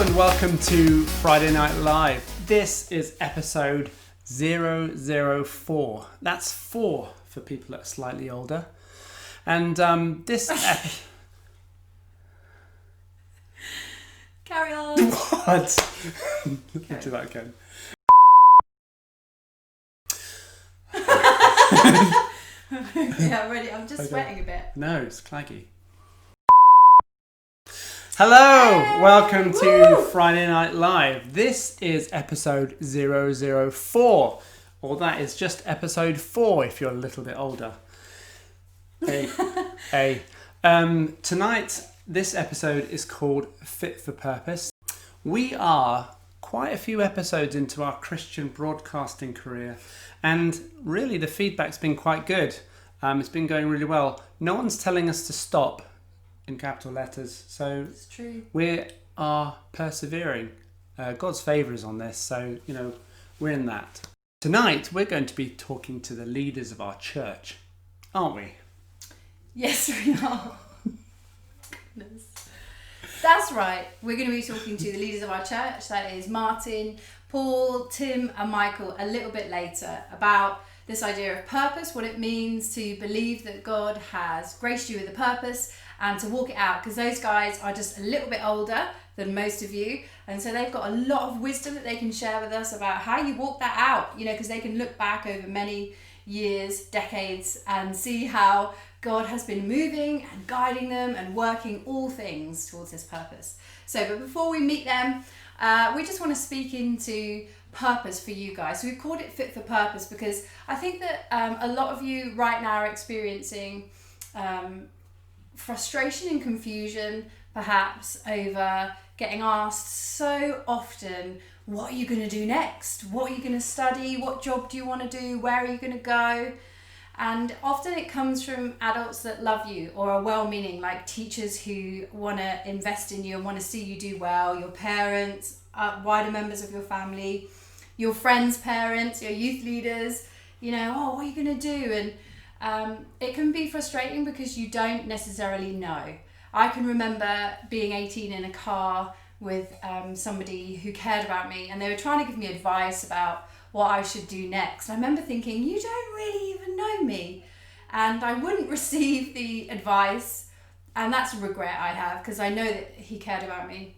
and welcome to Friday Night Live. This is episode 004. That's 4 for people that are slightly older. And this episode... Carry on. What? Okay. Do that again. Yeah, I'm ready. I'm just sweating a bit. No, it's claggy. Hello, welcome to Friday Night Live. This is episode 004, or that is just episode 4 if you're a little bit older. Tonight, this episode is called Fit for Purpose. We are quite a few episodes into our Christian broadcasting career, and really the feedback's been quite good. It's been going really well. No one's telling us to stop in capital letters, so it's true. We are persevering. God's favour is on this, so we're in that. Tonight we're going to be talking to the leaders of our church, aren't we? Yes, we are. Goodness. That's right. We're going to be talking to the leaders of our church. That is Martin, Paul, Tim, and Michael a little bit later about this idea of purpose, what it means to believe that God has graced you with a purpose and to walk it out, because those guys are just a little bit older than most of you, and so they've got a lot of wisdom that they can share with us about how you walk that out, because they can look back over many years, decades, and see how God has been moving and guiding them and working all things towards this purpose. But before we meet them, we just want to speak into purpose for you guys. So we've called it Fit for Purpose because I think that a lot of you right now are experiencing frustration and confusion, perhaps, over getting asked so often, what are you going to do next? What are you going to study? What job do you want to do? Where are you going to go? And often it comes from adults that love you or are well-meaning, like teachers who want to invest in you and want to see you do well, your parents, wider members of your family, your friends' parents, your youth leaders, what are you going to do? And it can be frustrating because you don't necessarily know. I can remember being 18 in a car with somebody who cared about me, and they were trying to give me advice about what I should do next. I remember thinking, you don't really even know me. And I wouldn't receive the advice, and that's a regret I have because I know that he cared about me.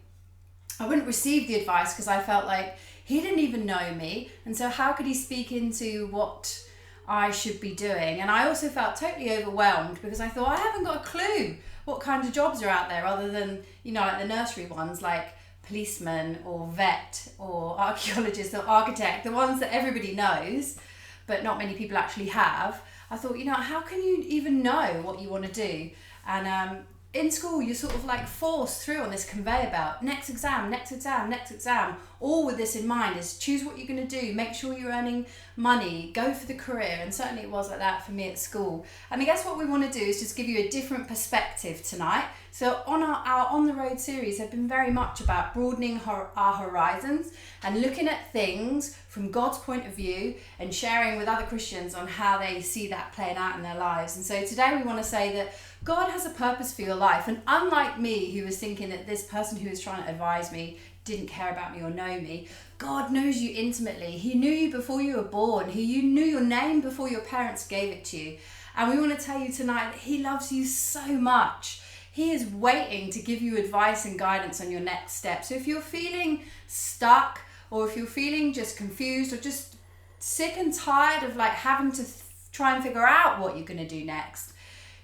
I wouldn't receive the advice because I felt like he didn't even know me, and so how could he speak into what I should be doing? And I also felt totally overwhelmed because I thought I haven't got a clue what kinds of jobs are out there other than, like the nursery ones, like policeman or vet or archaeologist or architect, the ones that everybody knows, but not many people actually have. I thought, how can you even know what you want to do? And in school, you're sort of like forced through on this conveyor belt. Next exam, next exam, next exam. All with this in mind is choose what you're going to do, make sure you're earning money, go for the career. And certainly it was like that for me at school. And I guess what we want to do is just give you a different perspective tonight. So on our On the Road series have been very much about broadening our horizons and looking at things from God's point of view and sharing with other Christians on how they see that playing out in their lives. And so today we want to say that God has a purpose for your life. And unlike me, who was thinking that this person who was trying to advise me didn't care about me or know me, God knows you intimately. He knew you before you were born. He knew your name before your parents gave it to you. And we want to tell you tonight that he loves you so much. He is waiting to give you advice and guidance on your next step. So if you're feeling stuck, or if you're feeling just confused, or just sick and tired of having to try and figure out what you're going to do next,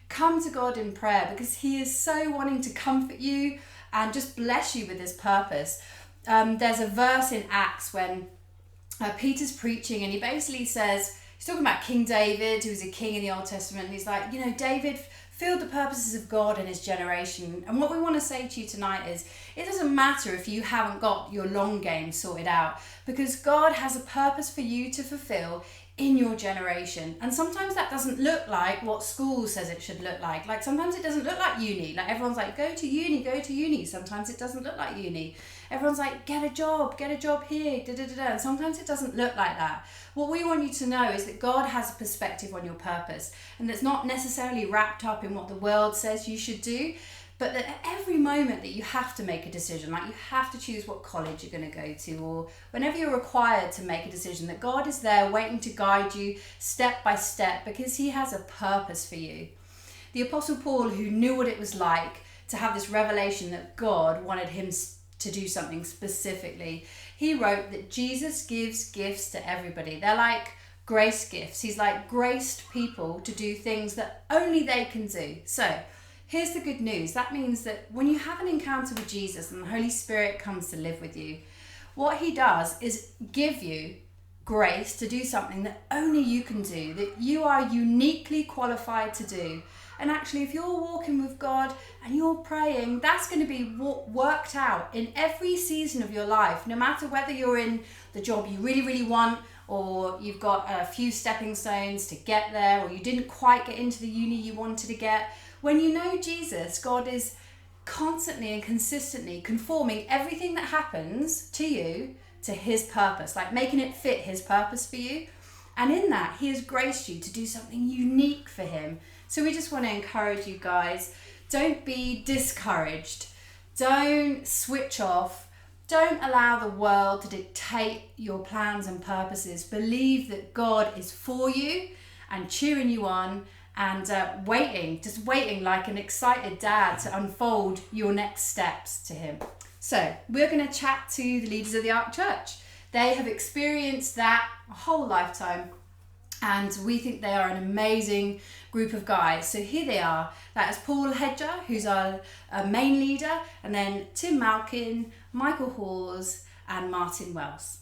come to God in prayer, because he is so wanting to comfort you and just bless you with his purpose. There's a verse in Acts when Peter's preaching, and he basically says, he's talking about King David, who was a king in the Old Testament, and he's like, David fulfilled the purposes of God in his generation. And what we want to say to you tonight is, it doesn't matter if you haven't got your long game sorted out, because God has a purpose for you to fulfill in your generation. And sometimes that doesn't look like what school says it should look like. Like sometimes it doesn't look like uni. Like everyone's like, go to uni. Sometimes it doesn't look like uni. Everyone's like, get a job here, And sometimes it doesn't look like that. What we want you to know is that God has a perspective on your purpose, and that's not necessarily wrapped up in what the world says you should do, But that at every moment that you have to make a decision, like you have to choose what college you're going to go to, or whenever you're required to make a decision, that God is there waiting to guide you step by step, because he has a purpose for you. The Apostle Paul, who knew what it was like to have this revelation that God wanted him to do something specifically, he wrote that Jesus gives gifts to everybody. They're like grace gifts. He's like graced people to do things that only they can do. So here's the good news. That means that when you have an encounter with Jesus and the Holy Spirit comes to live with you, what he does is give you grace to do something that only you can do, that you are uniquely qualified to do. And actually, if you're walking with God and you're praying, that's going to be worked out in every season of your life, no matter whether you're in the job you really, really want, or you've got a few stepping stones to get there, or you didn't quite get into the uni you wanted to get. When you know Jesus, God is constantly and consistently conforming everything that happens to you to his purpose, like making it fit his purpose for you. And in that, he has graced you to do something unique for him. So we just want to encourage you guys, don't be discouraged. Don't switch off. Don't allow the world to dictate your plans and purposes. Believe that God is for you and cheering you on, and just waiting like an excited dad to unfold your next steps to him. So we're going to chat to the leaders of the Ark Church. They have experienced that a whole lifetime, and we think they are an amazing group of guys. So here they are. That is Paul Hedger, who's our main leader, and then Tim Malkin, Michael Hawes, and Martin Wells.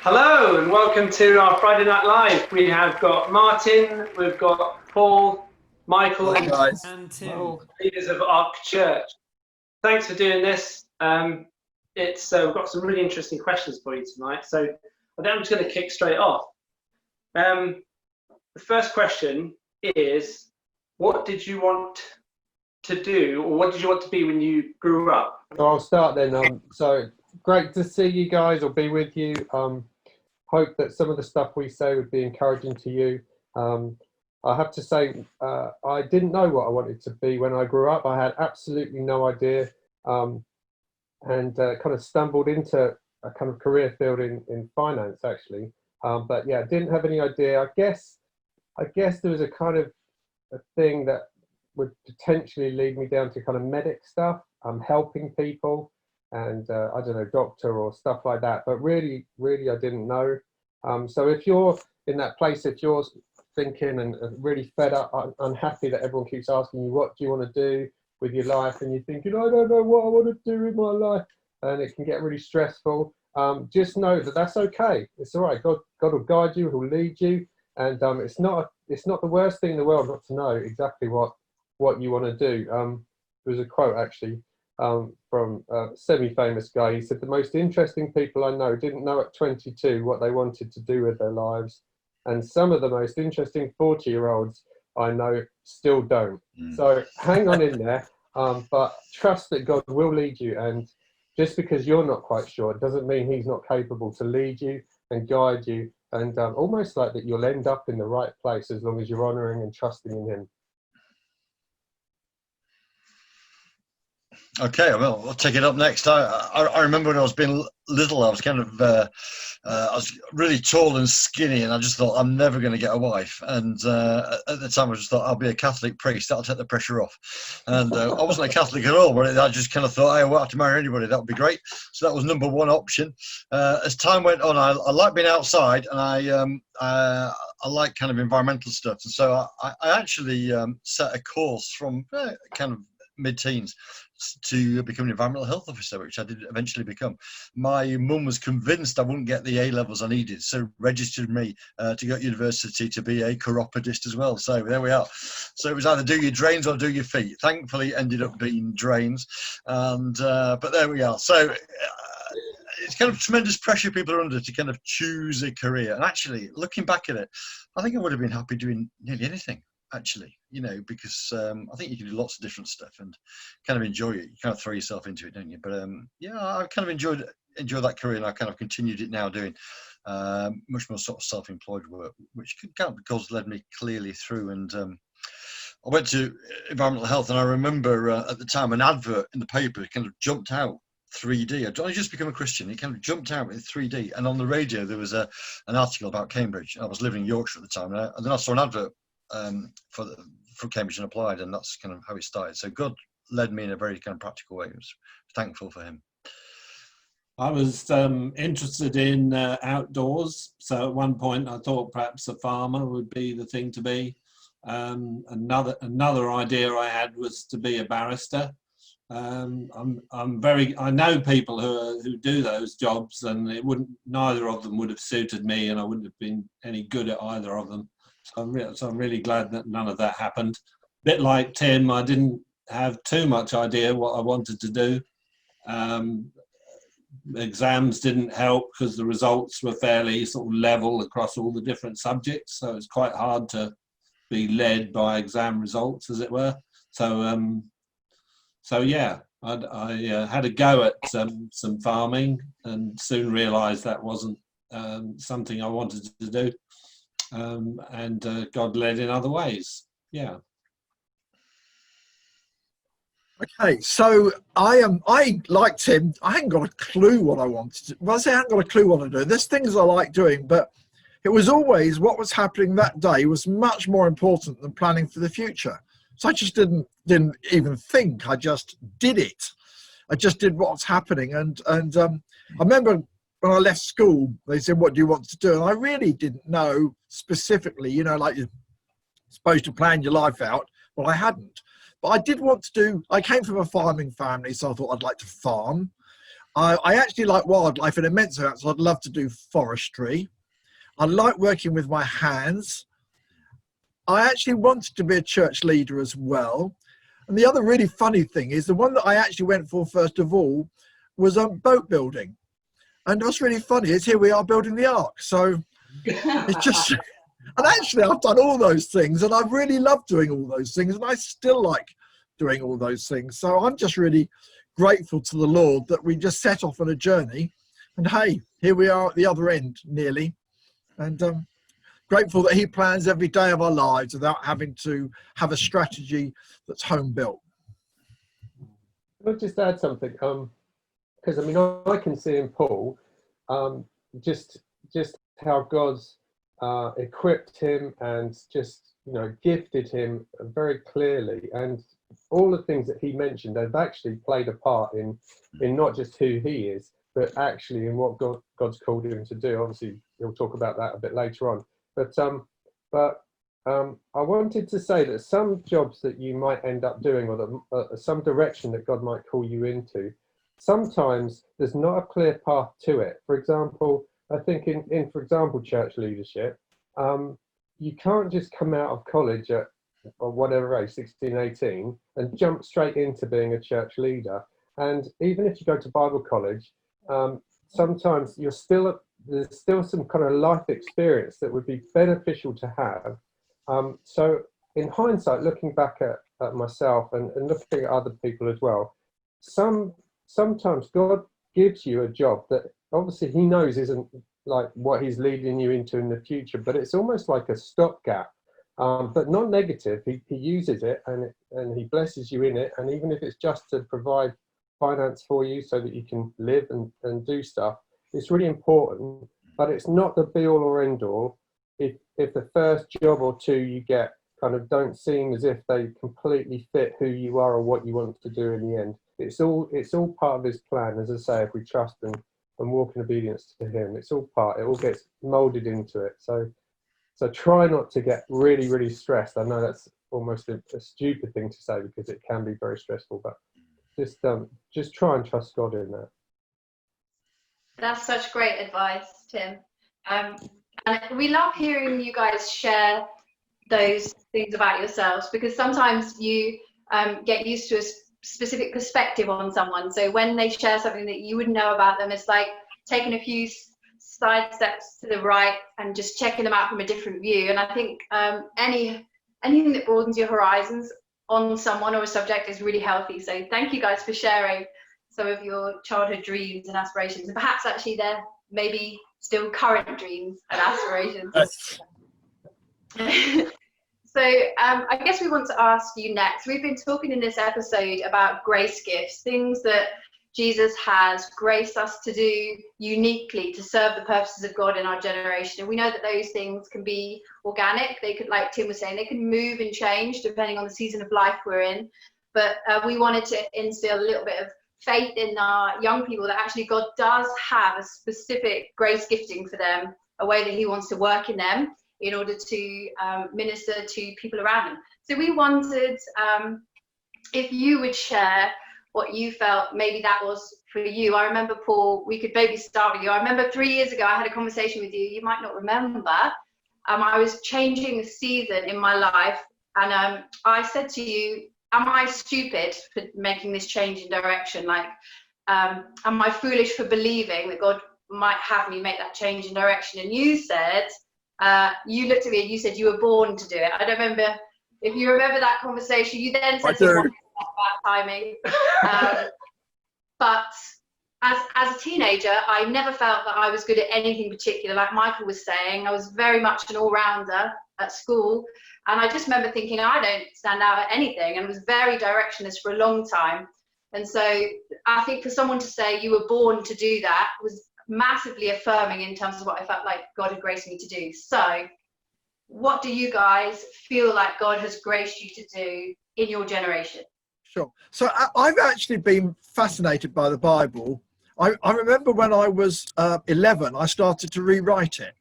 Hello and welcome to our Friday Night Live. We have got Martin, we've got Paul, Michael, and Tim, leaders of Ark Church. Thanks for doing this. We've got some really interesting questions for you tonight. So I'm just going to kick straight off. The first question is, what did you want to do, or what did you want to be when you grew up? So I'll start then. So great to see you guys or be with you. Hope that some of the stuff we say would be encouraging to you. I have to say, I didn't know what I wanted to be when I grew up. I had absolutely no idea, and kind of stumbled into a kind of career field in finance, actually. But yeah, didn't have any idea. I guess there was a kind of a thing that would potentially lead me down to kind of medic stuff, helping people, and I don't know, doctor or stuff like that. But really, I didn't know. So if you're in that place, if you're thinking and really fed up, unhappy that everyone keeps asking you, what do you want to do with your life? And you're thinking, I don't know what I want to do with my life. And it can get really stressful. Just know that that's okay. It's all right. God will guide you, he'll lead you. And it's not the worst thing in the world not to know exactly what you want to do. There was a quote actually from a semi-famous guy. He said, the most interesting people I know didn't know at 22 what they wanted to do with their lives. And some of the most interesting 40-year-olds I know still don't. So hang on in there, but trust that God will lead you. And just because you're not quite sure, it doesn't mean he's not capable to lead you and guide you. And almost like that you'll end up in the right place as long as you're honouring and trusting in him. Okay, well, I'll take it up next. I remember when I was being little, I was kind of, I was really tall and skinny, and I just thought, I'm never going to get a wife. And at the time, I just thought, I'll be a Catholic priest. That'll take the pressure off. And I wasn't a Catholic at all, but I just kind of thought, I won't have to marry anybody. That would be great. So that was number one option. As time went on, I like being outside, and I like kind of environmental stuff. And so I actually set a course from kind of mid-teens to become an environmental health officer, which I did eventually become. My mum was convinced I wouldn't get the A levels I needed, so registered me to go to university to be a chiropodist as well. So there we are. So it was either do your drains or do your feet. Thankfully, it ended up being drains, and but there we are. So it's kind of tremendous pressure people are under to kind of choose a career. And actually, looking back at it, I think I would have been happy doing nearly anything, actually, because I think you can do lots of different stuff and kind of enjoy it. You kind of throw yourself into it, don't you? But yeah, I kind of enjoyed that career, and I kind of continued it now, doing much more sort of self-employed work, which God's led me clearly through. And I went to environmental health, and I remember at the time an advert in the paper kind of jumped out 3D. I'd only just become a Christian. It kind of jumped out in 3D, and on the radio there was an article about Cambridge. I was living in Yorkshire at the time, and then I saw an advert for Cambridge and applied, and that's kind of how it started. So God led me in a very kind of practical way. I was thankful for Him. I was interested in outdoors, so at one point I thought perhaps a farmer would be the thing to be. Another idea I had was to be a barrister. I know people who do those jobs, and neither of them would have suited me, and I wouldn't have been any good at either of them. So I'm really glad that none of that happened. Bit like Tim, I didn't have too much idea what I wanted to do. Exams didn't help because the results were fairly sort of level across all the different subjects, so it's quite hard to be led by exam results, as it were. So yeah, I had a go at some farming, and soon realised that wasn't something I wanted to do, and God led in other ways. Yeah. Okay, so I like Tim. I hadn't got a clue what I wanted to. Well, I say I hadn't got a clue what to do. There's things I like doing, but it was always what was happening that day was much more important than planning for the future. So I just didn't even think. I just did it. I just did what was happening, and I remember when I left school, they said, "What do you want to do?" And I really didn't know specifically. You know, like you're supposed to plan your life out. Well, I hadn't. But I did want to do, I came from a farming family, so I thought I'd like to farm. I actually like wildlife an immense amount, so I'd love to do forestry. I like working with my hands. I actually wanted to be a church leader as well. And the other really funny thing is the one that I actually went for first of all was boat building. And what's really funny is here we are building the Ark. So it's just... And actually, I've done all those things, and I really love doing all those things, and I still like doing all those things. So I'm just really grateful to the Lord that we just set off on a journey, and hey, here we are at the other end, nearly. And grateful that He plans every day of our lives without having to have a strategy that's home built. Can I just add something? Because I mean, I can see in Paul just how God's equipped him and just, you know, gifted him very clearly, and all the things that he mentioned, they've actually played a part in not just who he is, but actually in what God's called him to do. Obviously, he'll talk about that a bit later on. But I wanted to say that some jobs that you might end up doing, or some direction that God might call you into, sometimes there's not a clear path to it. For example, I think in for example, church leadership, you can't just come out of college at or whatever age, 16, 18, and jump straight into being a church leader. And even if you go to Bible college, sometimes there's still some kind of life experience that would be beneficial to have. So in hindsight, looking back at myself and looking at other people as well, sometimes God gives you a job that obviously He knows isn't like what He's leading you into in the future, but it's almost like a stopgap, but not negative. He uses it and He blesses you in it, and even if it's just to provide finance for you so that you can live and do stuff, it's really important. But it's not the be all or end all. If the first job or two you get kind of don't seem as if they completely fit who you are or what you want to do in the end, it's all part of His plan. As I say, if we trust and walk in obedience to Him, it's all part. It all gets molded into it. So try not to get really, really stressed. I know that's almost a stupid thing to say because it can be very stressful, but just try and trust God in that. That's such great advice, Tim. And we love hearing you guys share those things about yourselves, because sometimes you get used to a specific perspective on someone. So when they share something that you wouldn't know about them, it's like taking a few side steps to the right and just checking them out from a different view. And I think anything that broadens your horizons on someone or a subject is really healthy. So thank you guys for sharing some of your childhood dreams and aspirations, and perhaps actually they're maybe still current dreams and aspirations. So So I guess we want to ask you next. We've been talking in this episode about grace gifts, things that Jesus has graced us to do uniquely to serve the purposes of God in our generation. And we know that those things can be organic. They could, like Tim was saying, they can move and change depending on the season of life we're in. But we wanted to instill a little bit of faith in our young people that actually God does have a specific grace gifting for them, a way that he wants to work in them in order to minister to people around them. So we wondered if you would share what you felt maybe that was for you. I remember, Paul, we could maybe start with you. I remember 3 years ago I had a conversation with you. You might not remember. I was changing a season in my life, and I said to you, am I stupid for making this change in direction? Like, am I foolish for believing that God might have me make that change in direction? And you said, you looked at me and you said you were born to do it. I don't remember if you remember that conversation. You then said something about timing. But as a teenager, I never felt that I was good at anything particular. Like Michael was saying, I was very much an all-rounder at school. And I just remember thinking, I don't stand out at anything, and was very directionless for a long time. And so I think for someone to say you were born to do that was massively affirming in terms of what I felt like God had graced me to do. So what do you guys feel like God has graced you to do in your generation? Sure. So I've actually been fascinated by the Bible. I remember when I was 11, I started to rewrite it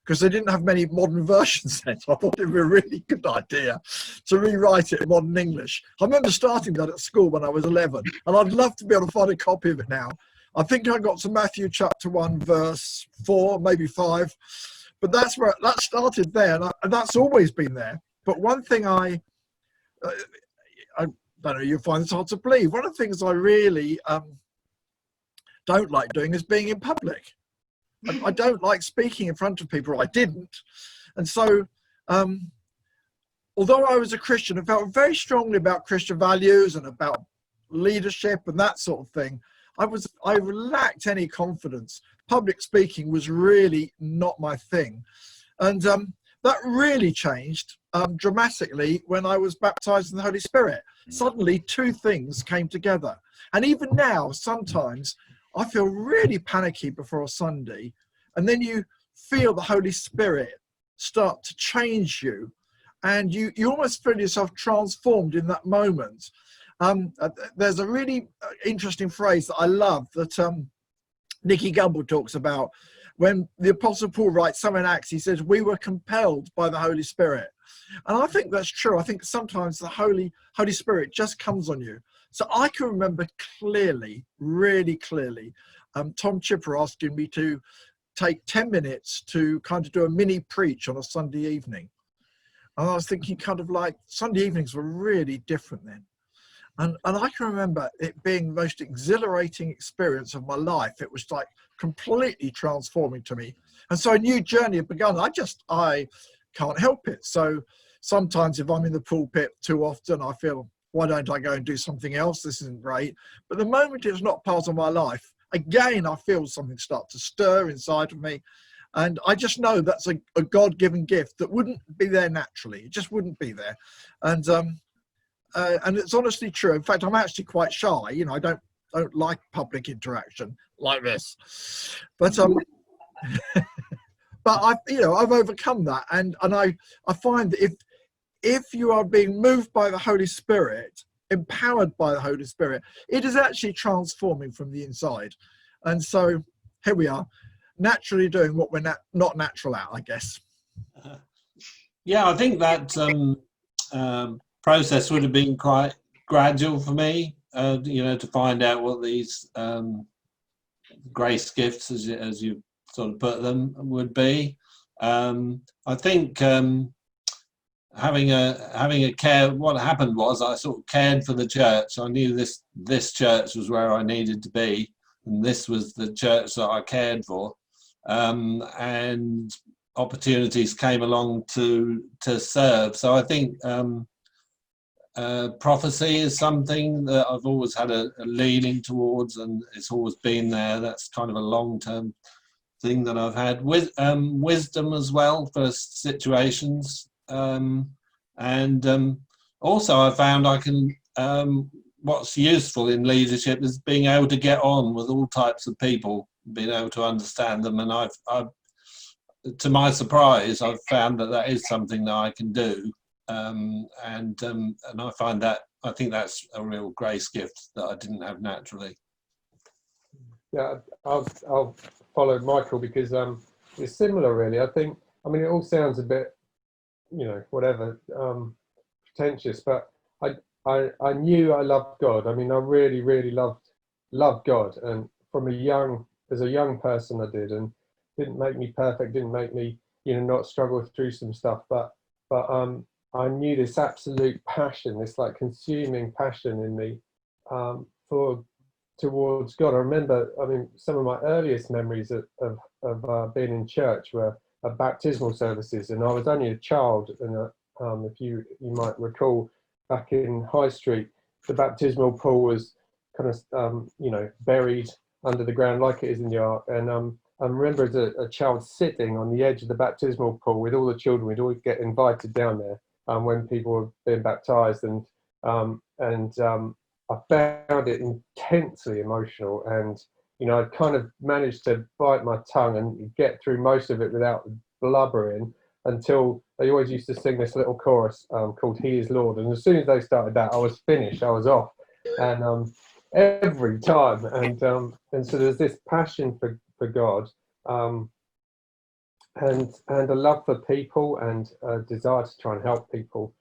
because they didn't have many modern versions then. So I thought it would be a really good idea to rewrite it in modern English. I remember starting that at school when I was 11, and I'd love to be able to find a copy of it now. I think I got to Matthew chapter 1, verse 4, maybe 5. But that's where that started there, and that's always been there. But one thing I don't know, you'll find this hard to believe. One of the things I really don't like doing is being in public. I don't like speaking in front of people. I didn't. And so, although I was a Christian and felt very strongly about Christian values and about leadership and that sort of thing, I lacked any confidence. Public speaking was really not my thing. And that really changed dramatically when I was baptized in the Holy Spirit. Suddenly, two things came together. And even now, sometimes I feel really panicky before a Sunday, and then you feel the Holy Spirit start to change you, and you almost feel yourself transformed in that moment. There's a really interesting phrase that I love that Nicky Gumbel talks about when the Apostle Paul writes somewhere in Acts. He says, we were compelled by the Holy Spirit. And I think that's true. I think sometimes the Holy Spirit just comes on you. So I can remember clearly, really clearly, Tom Chipper asking me to take 10 minutes to kind of do a mini preach on a Sunday evening. And I was thinking kind of like Sunday evenings were really different then. And I can remember it being the most exhilarating experience of my life. It was like completely transforming to me. And so a new journey had begun. I can't help it. So sometimes if I'm in the pulpit too often, I feel, why don't I go and do something else? This isn't great. But the moment it's not part of my life, again, I feel something start to stir inside of me. And I just know that's a God-given gift that wouldn't be there naturally. It just wouldn't be there. And it's honestly true. In fact, I'm actually quite shy. You know, I don't like public interaction like this. But but I've overcome that, and I find that if you are being moved by the Holy Spirit, empowered by the Holy Spirit, it is actually transforming from the inside. And so here we are, naturally doing what we're not natural at, I guess. Yeah, I think that process would have been quite gradual for me, to find out what these grace gifts, as you sort of put them, would be. I think having a care. What happened was I sort of cared for the church. I knew this church was where I needed to be, and this was the church that I cared for. And opportunities came along to serve. So I think prophecy is something that I've always had a leaning towards, and it's always been there. That's kind of a long-term thing that I've had. With wisdom as well for situations. And also I found I can, what's useful in leadership is being able to get on with all types of people, being able to understand them. And I've to my surprise, I've found that is something that I can do. And I find that, I think that's a real grace gift that I didn't have naturally. Yeah, I'll follow Michael because it's similar, really. I mean, it all sounds a bit, whatever, pretentious, but I knew I loved God. I mean, I really, really loved God, and as a young person, I did, and didn't make me perfect, didn't make me, not struggle through some stuff, but I knew this absolute passion, this like consuming passion in me towards God. I remember, I mean, some of my earliest memories of being in church were baptismal services, and I was only a child. And if you might recall, back in High Street, the baptismal pool was kind of buried under the ground like it is in the Ark. And I remember as a child sitting on the edge of the baptismal pool with all the children. We'd always get invited down there when people were being baptized, and I found it intensely emotional, and I kind of managed to bite my tongue and get through most of it without blubbering until they always used to sing this little chorus called "He is Lord," and as soon as they started that, I was finished. I was off, and every time, and so there's this passion for God, and a love for people, and a desire to try and help people.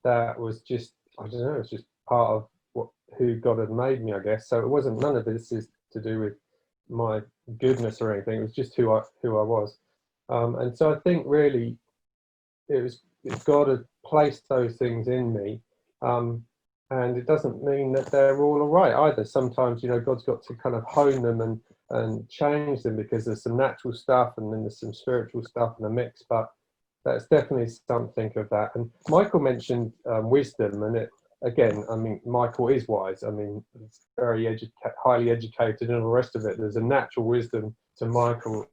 That was just, I don't know, it's just part of who God had made me, I guess. So it wasn't, none of this is to do with my goodness or anything. It was just who I was. And so I think really it's God had placed those things in me. And it doesn't mean that they're all right either. Sometimes, God's got to kind of hone them and change them, because there's some natural stuff and then there's some spiritual stuff in the mix. But that's definitely something of that. And Michael mentioned wisdom, and it, again, I mean, Michael is wise. I mean, he's very highly educated and all the rest of it. There's a natural wisdom to Michael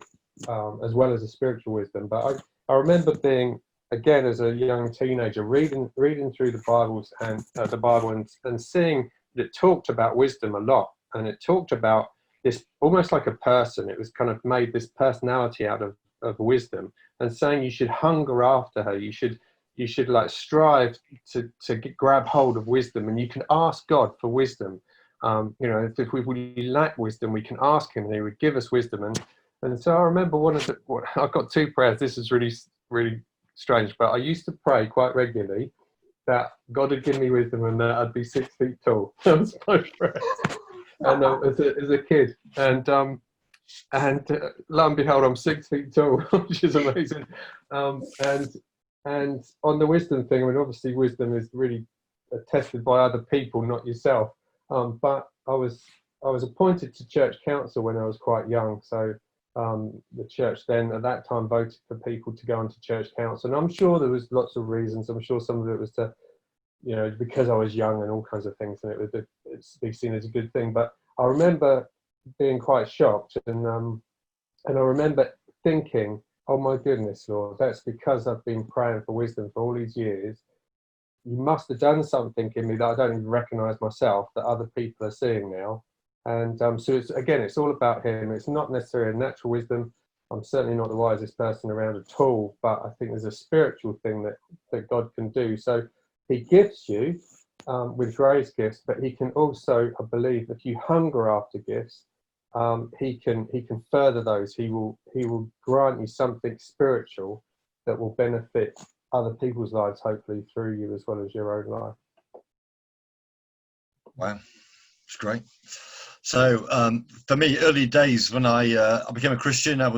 as well as a spiritual wisdom. But I remember being, again, as a young teenager, reading through the Bibles and the Bible and seeing that it talked about wisdom a lot, and it talked about this almost like a person. It was kind of made this personality out of wisdom, and saying you should hunger after her. You should like strive to grab hold of wisdom, and you can ask God for wisdom. If we lack wisdom, we can ask Him, and He would give us wisdom. And so I remember I've got two prayers. This is really, really strange, but I used to pray quite regularly that God would give me wisdom and that I'd be 6 feet tall. That was my prayer. And as a kid, and lo and behold, I'm 6 feet tall, which is amazing. And on the wisdom thing, I mean, obviously wisdom is really tested by other people, not yourself. But I was appointed to church council when I was quite young, so the church then at that time voted for people to go into church council, and I'm sure there was lots of reasons. I'm sure some of it was to, because I was young and all kinds of things, and it would be seen as a good thing. But I remember being quite shocked, and I remember thinking, oh my goodness, Lord, that's because I've been praying for wisdom for all these years. You must have done something in me that I don't even recognise myself, that other people are seeing now. And so it's all about Him. It's not necessarily a natural wisdom. I'm certainly not the wisest person around at all, but I think there's a spiritual thing that God can do. So He gifts you with grace gifts, but He can also, I believe, if you hunger after gifts, He can further those. He will grant you something spiritual that will benefit other people's lives, hopefully through you as well as your own life. Wow, it's great. So for me, early days when I became a Christian, I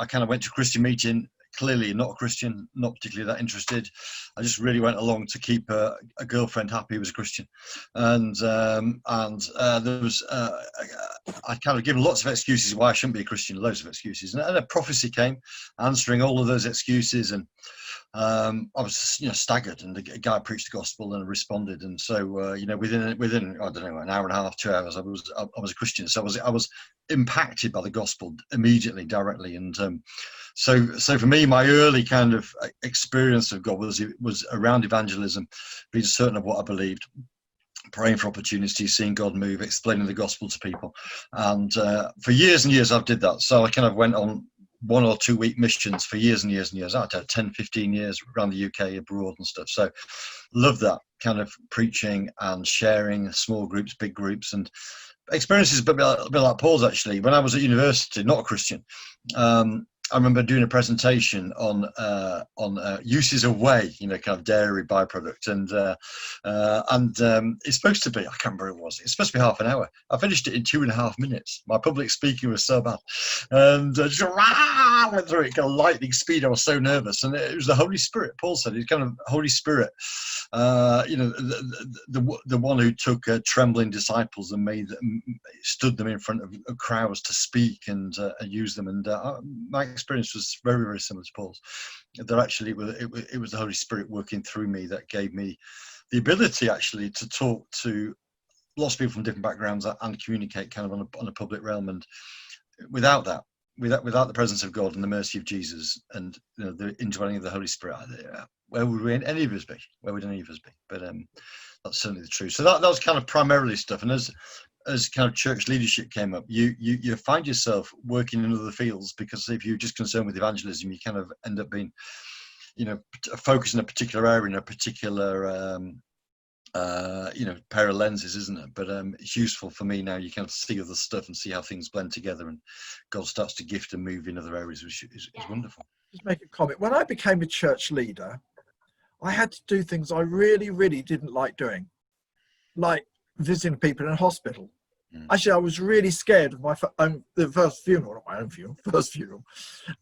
kind of went to a Christian meeting. Clearly not a Christian, not particularly that interested. I just really went along to keep a girlfriend happy who was a Christian, and there was I kind of given lots of excuses why I shouldn't be a Christian, loads of excuses, and a prophecy came answering all of those excuses, and I was, staggered, and the guy preached the gospel and responded, and so within I don't know, an hour and a half, 2 hours, I was a Christian. So I was impacted by the gospel immediately, directly, and so for me, my early kind of experience of God was around evangelism, being certain of what I believed, praying for opportunities, seeing God move, explaining the gospel to people, and for years and years I did that. So I kind of went on 1 or 2 week missions for years and years and years. I had 10, 15 years around the UK, abroad and stuff. So love that kind of preaching and sharing, small groups, big groups, and experiences a bit like Paul's, actually. When I was at university, not a Christian, I remember doing a presentation on uses of whey, kind of dairy byproduct, and it's supposed to be, I can't remember what it was. It's supposed to be half an hour. I finished it in 2.5 minutes. My public speaking was so bad, and just went through it kind of lightning speed. I was so nervous, and it was the Holy Spirit. Paul said, "It's kind of Holy Spirit, the one who took trembling disciples and stood them in front of crowds to speak and use them." And my experience was very, very similar to Paul's. That actually it was the Holy Spirit working through me that gave me the ability actually to talk to lots of people from different backgrounds and communicate kind of on a public realm. And without the presence of God and the mercy of Jesus and the indwelling of the Holy Spirit, where would any of us be? Where would any of us be? But that's certainly the truth. So that was kind of primarily stuff. And as kind of church leadership came up, you find yourself working in other fields, because if you're just concerned with evangelism, you kind of end up being, focused in a particular area, in a particular, pair of lenses, isn't it? But it's useful for me now. You kind of see other stuff and see how things blend together, and God starts to gift and move in other areas, which is wonderful. Just make a comment. When I became a church leader, I had to do things I really, really didn't like doing, like visiting people in hospital. Actually, I was really scared of my first funeral, not my own funeral, first funeral.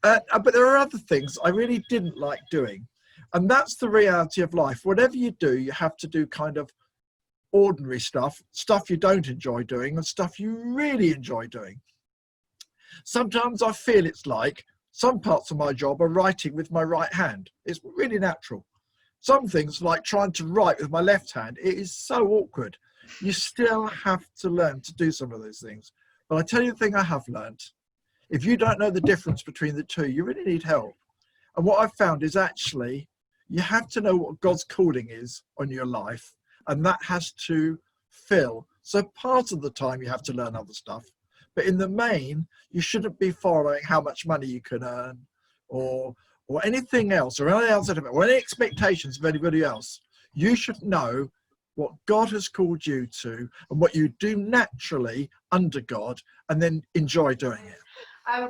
But there are other things I really didn't like doing. And that's the reality of life. Whatever you do, you have to do kind of ordinary stuff you don't enjoy doing, and stuff you really enjoy doing. Sometimes I feel it's like some parts of my job are writing with my right hand. It's really natural. Some things, like trying to write with my left hand, it is so awkward. You still have to learn to do some of those things. But I tell you the thing I have learned, if you don't know the difference between the two, you really need help. And what I've found is actually you have to know what God's calling is on your life, and that has to fill. So part of the time you have to learn other stuff, but in the main, you shouldn't be following how much money you can earn or anything else, or anything else, or any expectations of anybody else. You should know what God has called you to and what you do naturally under God, and then enjoy doing it.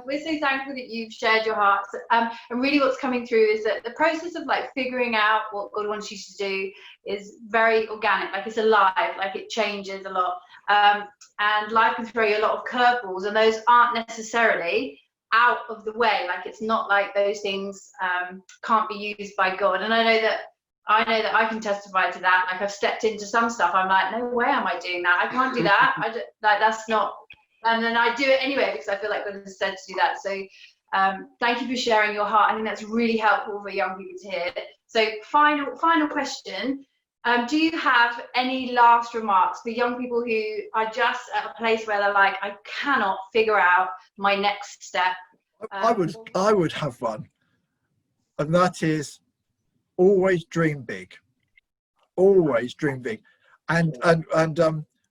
We're so thankful that you've shared your hearts, and really what's coming through is that the process of figuring out what God wants you to do is very organic, it's alive, it changes a lot, and life can throw you a lot of curveballs, and those aren't necessarily out of the way. It's not like those things can't be used by God. And I know that I can testify to that. I've stepped into some stuff, I'm like, no way am I doing that, I can't do that, that's not. And then I do it anyway because I feel like God has said to do that. So thank you for sharing your heart. I think that's really helpful for young people to hear. So final question. Do you have any last remarks for young people who are just at a place where they're like, I cannot figure out my next step? I would have one. And that is always dream big. Always dream big. And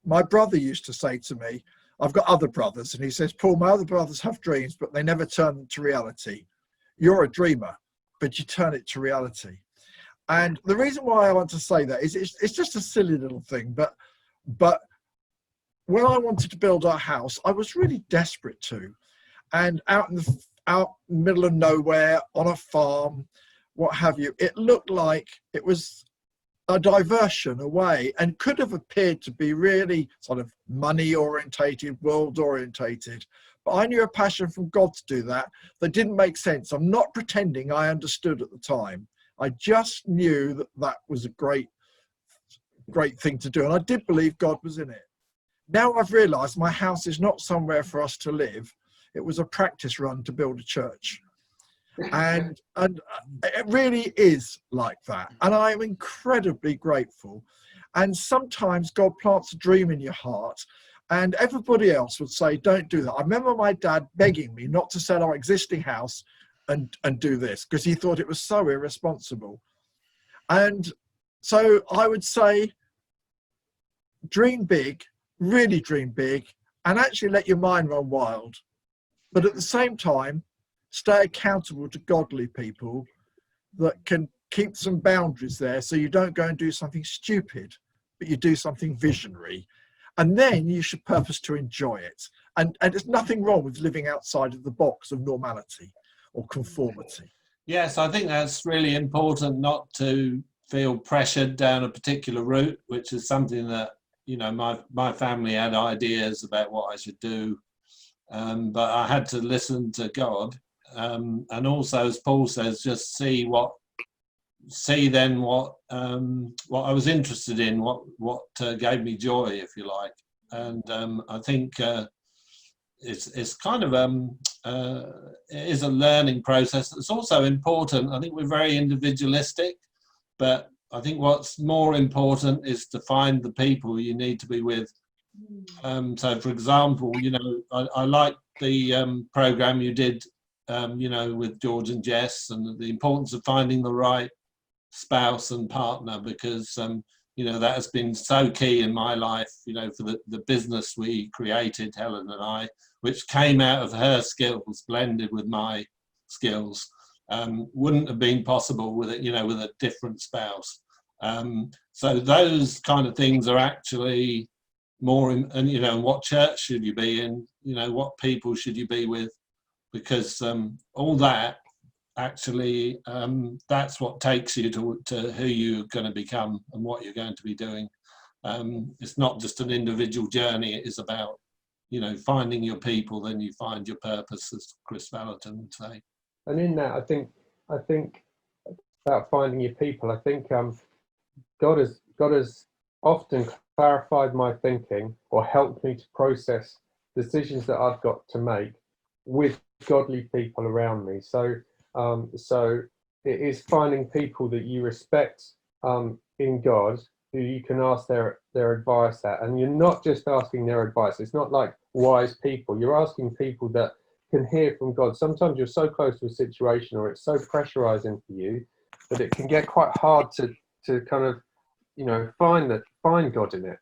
my brother used to say to me, I've got other brothers, and he says, Paul, my other brothers have dreams, but they never turn them to reality. You're a dreamer, but you turn it to reality. And the reason why I want to say that is it's just a silly little thing, but when I wanted to build our house, I was really desperate to. And out in the middle of nowhere, on a farm, what have you, it looked like it was a diversion away, and could have appeared to be really sort of money orientated, world orientated, but I knew a passion from God to do that didn't make sense. I'm not pretending I understood at the time. I just knew that was a great thing to do, and I did believe God was in it. Now I've realized my house is not somewhere for us to live. It was a practice run to build a church. and it really is like that, and I am incredibly grateful. And sometimes God plants a dream in your heart, and everybody else would say, don't do that. I remember my dad begging me not to sell our existing house and do this, because he thought it was so irresponsible. And so I would say, dream big, really dream big, and actually let your mind run wild. But at the same time, stay accountable to godly people that can keep some boundaries there, so you don't go and do something stupid, but you do something visionary. And then you should purpose to enjoy it. And there's nothing wrong with living outside of the box of normality or conformity. Yes, I think that's really important, not to feel pressured down a particular route, which is something that, you know, my family had ideas about what I should do, but I had to listen to God, and also, as Paul says, just see what I was interested in, what gave me joy, if you like. And I think it's kind of it is a learning process. It's also important. I think we're very individualistic, but I think what's more important is to find the people you need to be with. So, for example, you know, I like the program you did, you know, with George and Jess, and the importance of finding the right spouse and partner, because you know, that has been so key in my life, you know, for the business we created, Helen and I, which came out of her skills blended with my skills. Wouldn't have been possible with it, you know, with a different spouse. So those kind of things are actually more and you know, what church should you be in, you know, what people should you be with, because all that actually, that's what takes you to who you're going to become and what you're going to be doing. It's not just an individual journey. It is about, you know, finding your people, then you find your purpose, as Chris Valentin would say. And in that, I think about finding your people, I think God has often clarified my thinking or helped me to process decisions that I've got to make with godly people around me. So it is finding people that you respect in God, who you can ask their advice at, and you're not just asking their advice. It's not like wise people. You're asking people that can hear from God. Sometimes you're so close to a situation, or it's so pressurizing for you, that it can get quite hard to kind of, you know, find God in it.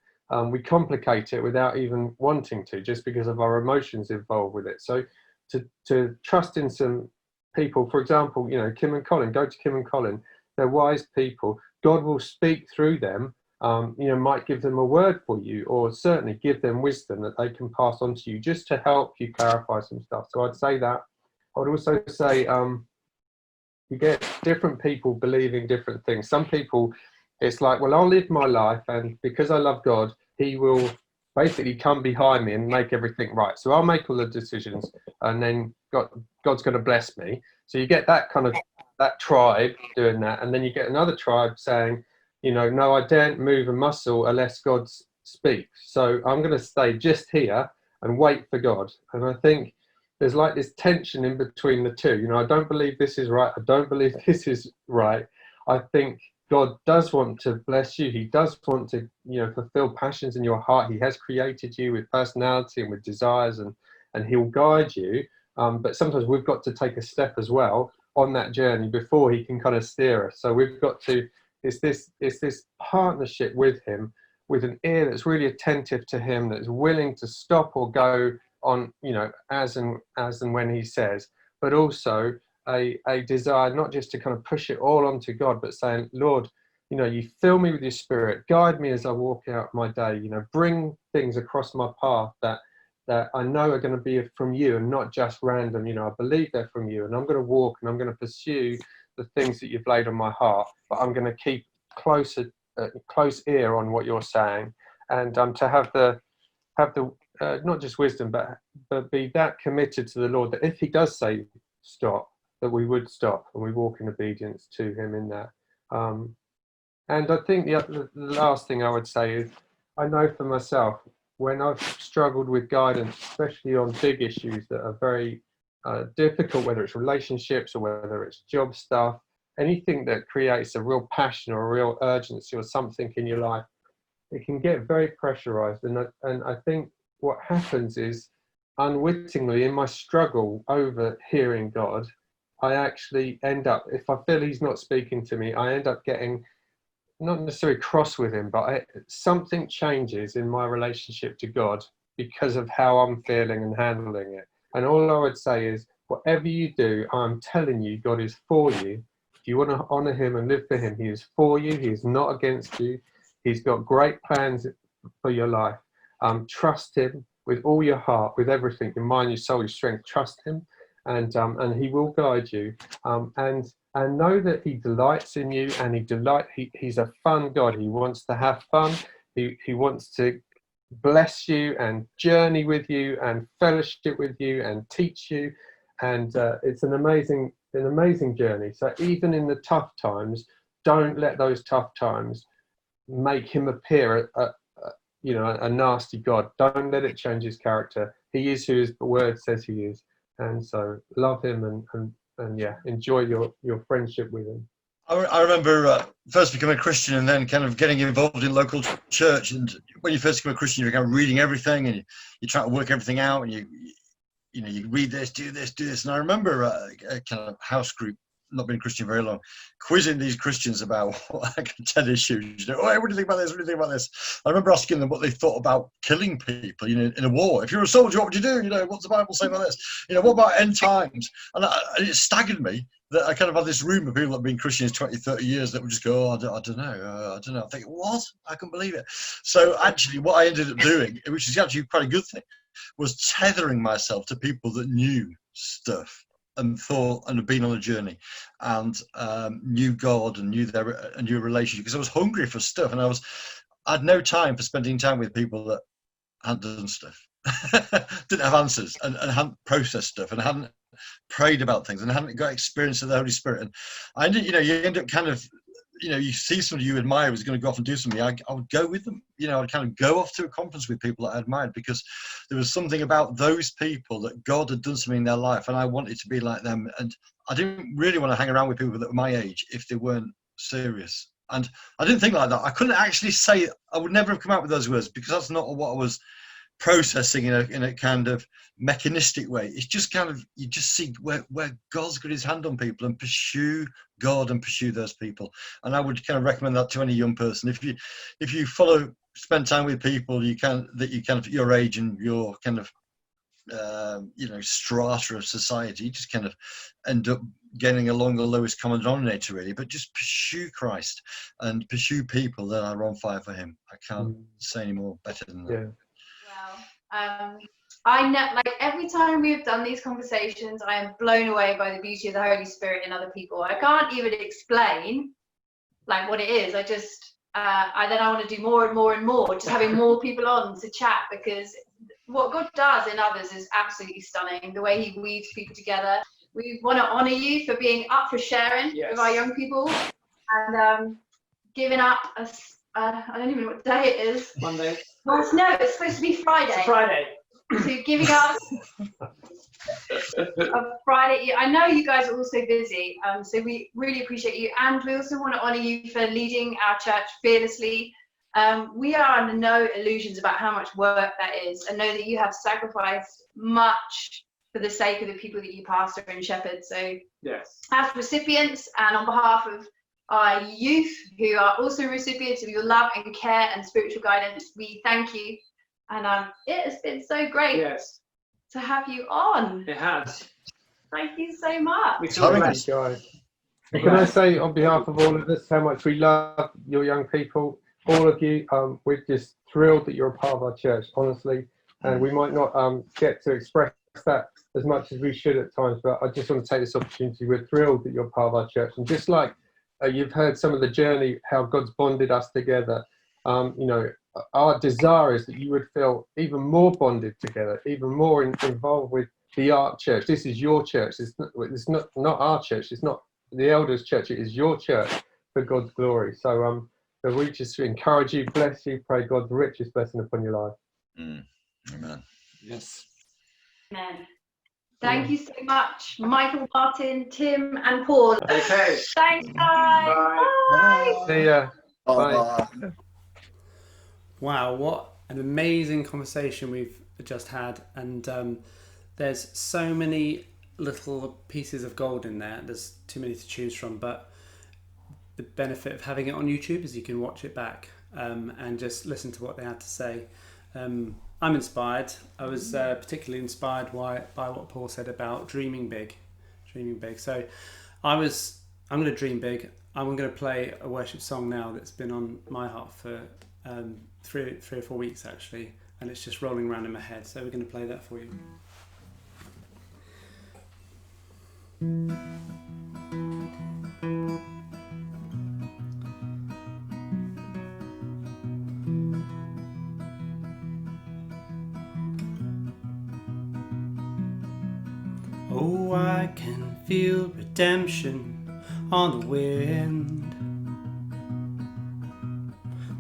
We complicate it without even wanting to, just because of our emotions involved with it. So to trust in some people, for example, you know, Kim and Colin, go to Kim and Colin. They're wise people. God will speak through them. You know, might give them a word for you, or certainly give them wisdom that they can pass on to you, just to help you clarify some stuff. So I'd say that. I would also say you get different people believing different things. Some people, it's like, well, I'll live my life, and because I love God, He will basically come behind me and make everything right. So I'll make all the decisions, and then God's going to bless me. So you get that kind of, that tribe doing that, and then you get another tribe saying, you know, no, I daren't move a muscle unless God speaks. So I'm going to stay just here and wait for God. And I think there's like this tension in between the two. You know, I don't believe this is right. I don't believe this is right. I think God does want to bless you. He does want to, you know, fulfill passions in your heart. He has created you with personality and with desires, and He'll guide you. But sometimes we've got to take a step as well on that journey before He can kind of steer us. So we've got to, it's this partnership with Him, with an ear that's really attentive to Him, that's willing to stop or go on, you know, as and when He says, but also a desire not just to kind of push it all onto God, but saying, Lord, you know, you fill me with your Spirit, guide me as I walk out my day, you know, bring things across my path that I know are going to be from you and not just random. You know, I believe they're from you, and I'm going to walk and I'm going to pursue the things that you've laid on my heart, but I'm going to keep close ear on what you're saying, and to have the not just wisdom, but be that committed to the Lord, that if He does say stop, that we would stop and we walk in obedience to Him in that. And I think the last thing I would say is, I know for myself, when I've struggled with guidance, especially on big issues that are very difficult, whether it's relationships or whether it's job stuff, anything that creates a real passion or a real urgency or something in your life, it can get very pressurized. And I think what happens is, unwittingly, in my struggle over hearing God, I actually end up, if I feel he's not speaking to me, I end up getting not necessarily cross with him, but something changes in my relationship to God because of how I'm feeling and handling it. And all I would say is, whatever you do, I'm telling you, God is for you. If you want to honor him and live for him, he is for you. He is not against you. He's got great plans for your life. Trust him with all your heart, with everything, your mind, your soul, your strength. Trust him, and he will guide you. And know that he delights in you, and he's a fun God. He wants to have fun. He wants to bless you and journey with you and fellowship with you and teach you. And it's an amazing journey. So even in the tough times, don't let those tough times make him appear a nasty God. Don't let it change his character. He is who his word says he is. And so love him and yeah, enjoy your friendship with him. I remember first becoming a Christian and then kind of getting involved in local church. And when you first become a Christian, you're kind of reading everything and you try to work everything out, and you read this, do this. And I remember a kind of house group, not been a Christian very long, quizzing these Christians about like 10 issues. Oh, what do you think about this? What do you think about this? I remember asking them what they thought about killing people, in a war. If you're a soldier, what would you do? What's the Bible say about this? What about end times? And it staggered me that I kind of had this room of people that have been Christians 20, 30 years that would just go, I don't know. I'm thinking, what? I couldn't believe it. So actually what I ended up doing, which is actually quite a good thing, was tethering myself to people that knew stuff and thought and had been on a journey and knew God and knew a relationship, because I was hungry for stuff, and I had no time for spending time with people that hadn't done stuff, didn't have answers, and hadn't processed stuff, and hadn't prayed about things, and hadn't got experience of the Holy Spirit. And I ended, you end up kind of, you see somebody you admire who's going to go off and do something, I would go with them. I'd kind of go off to a conference with people that I admired, because there was something about those people that God had done something in their life, and I wanted to be like them. And I didn't really want to hang around with people that were my age if they weren't serious. And I didn't think like that. I couldn't actually say, I would never have come out with those words, because that's not what I was processing in a kind of mechanistic way. It's just kind of, you just see where God's got his hand on people, and pursue God and pursue those people. And I would kind of recommend that to any young person. If you spend time with people your age and your kind of strata of society, you just kind of end up getting along the lowest common denominator, really. But just pursue Christ and pursue people that are on fire for him. I can't say any more better than that. Yeah. Wow. I know, like, every time we've done these conversations, I am blown away by the beauty of the Holy Spirit in other people. I can't even explain like what it is. I just I want to do more and more and more, just having more people on to chat, because what God does in others is absolutely stunning. The way he weaves people together. We want to honor you for being up for sharing with our young people, and giving up I don't even know what day it is. Monday. Well, no, it's supposed to be Friday. It's Friday. So giving us a Friday. I know you guys are also busy, so we really appreciate you, and we also want to honour you for leading our church fearlessly. We are under no illusions about how much work that is, and know that you have sacrificed much for the sake of the people that you pastor and shepherd. So yes, as recipients, and on behalf of our youth who are also recipients of your love and care and spiritual guidance, we thank you. And it has been so great to have you on. It has. Thank you so much. We feel blessed. Guys. Can I say on behalf of all of us how much we love your young people, all of you. We're just thrilled that you're a part of our church, honestly. And we might not get to express that as much as we should at times, but I just want to take this opportunity. We're thrilled that you're part of our church. And just like you've heard some of the journey, how God's bonded us together, our desire is that you would feel even more bonded together, even more involved with the Ark Church. This is your church. It's not our church. It's not the elders' church. It is your church for God's glory. So we just encourage you, bless you, pray God's richest blessing upon your life. Amen. Yes. Amen. Thank you so much, Michael, Martin, Tim, and Paul. Okay. Thanks, guys. Bye. See ya. Bye. Wow, what an amazing conversation we've just had. And there's so many little pieces of gold in there. There's too many to choose from, but the benefit of having it on YouTube is you can watch it back and just listen to what they had to say. I'm inspired. I was particularly inspired by what Paul said about dreaming big. So I'm going to dream big. I'm going to play a worship song now that's been on my heart for 3 or 4 weeks actually, and it's just rolling around in my head. So we're going to play that for you. Oh, I can feel redemption on the wind,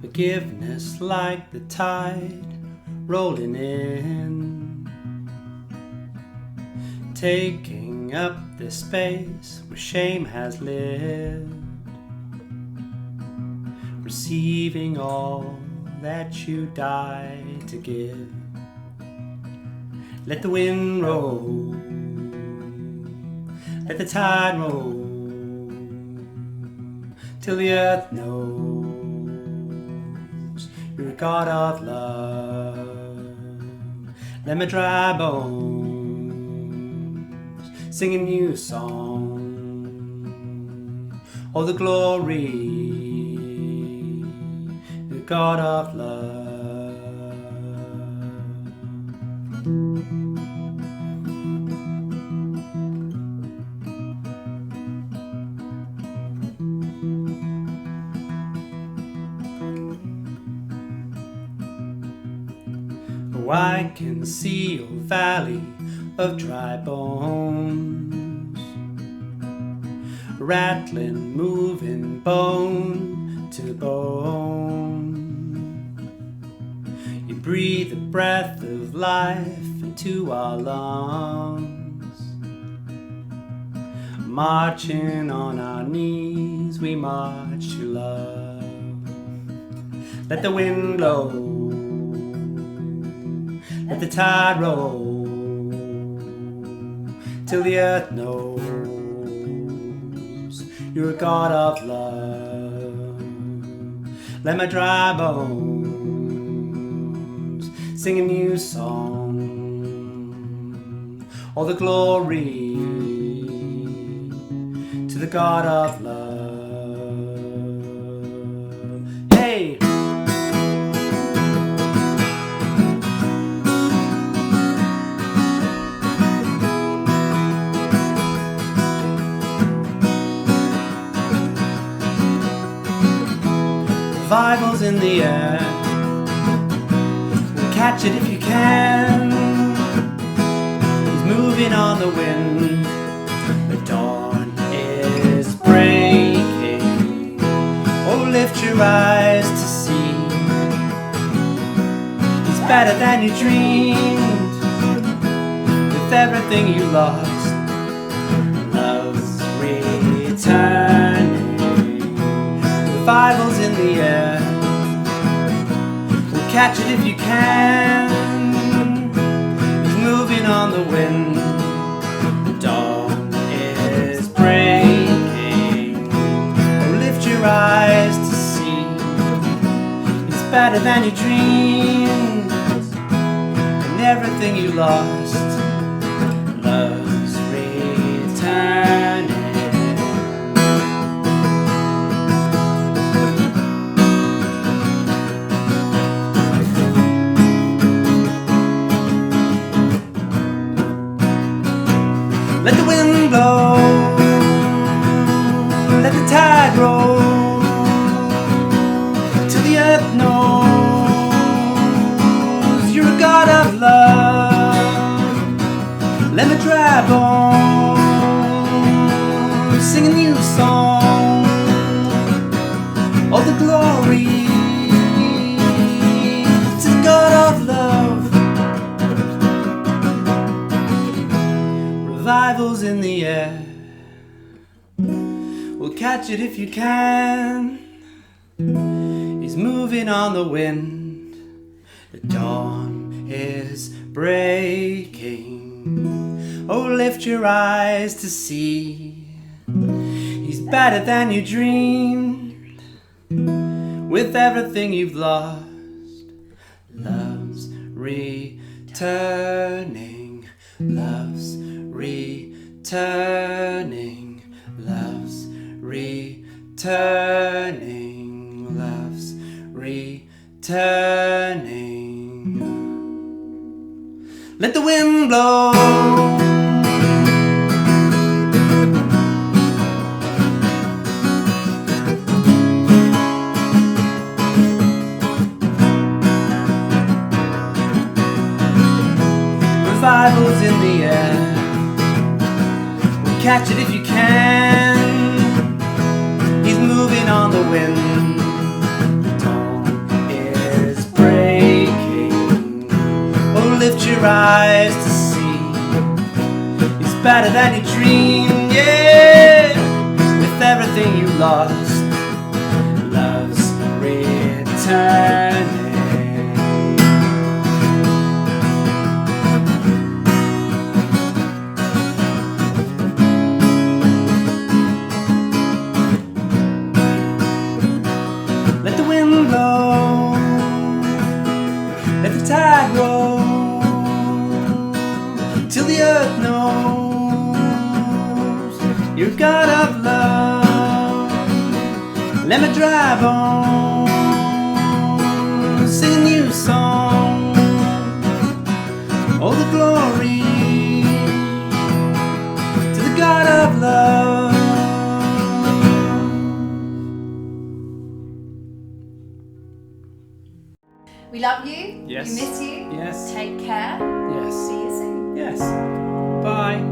forgiveness like the tide rolling in, taking up the space where shame has lived, receiving all that you died to give. Let the wind roll, let the tide roll, till the earth knows you're a God of love. Let my dry bones sing a new song. All the glory, the God of love. Oh, I can see your valley of dry bones, rattling, moving bone to bone. You breathe a breath of life into our lungs. Marching on our knees, we march to love. Let the wind blow, let the tide roll, till the earth knows you're a God of love. Let my dry bones sing a new song. All the glory to the God of love. Hey! Revivals in the air, catch it if you can. He's moving on the wind, the dawn is breaking. Oh, lift your eyes to see, he's better than you dreamed. With everything you lost, love's returning. Revivals in the air, we'll catch it if you can. He's moving on the wind, the dawn is breaking. Oh, lift your eyes to see, he's better than you dreamed. And everything you lost, love's returning. Let the wind blow, let the tide roll, till the earth knows you're a God of love. Let me dry bones sing a new song. All the glory to the God of love. Revival's in the air. We'll catch it if you can. He's moving on the wind. The dawn is breaking. Oh, lift your eyes to see. He's better than you dreamed. With everything you've lost, love's returning. Love's returning. Love's returning. Love's returning. Let the wind blow. Revival's in the air. We'll catch it if you can. He's moving on the wind. The dawn is breaking. Oh, lift your eyes to see. He's better than you dreamed, yeah. With everything you lost, love's returning. Let the wind blow, let the tide roll, till the earth knows you're God of love. Let me drive on, sing a new song. All the glory to the God of love. We love you. Yes. We miss you. Yes. Take care. Yes. See you soon. Yes. Bye.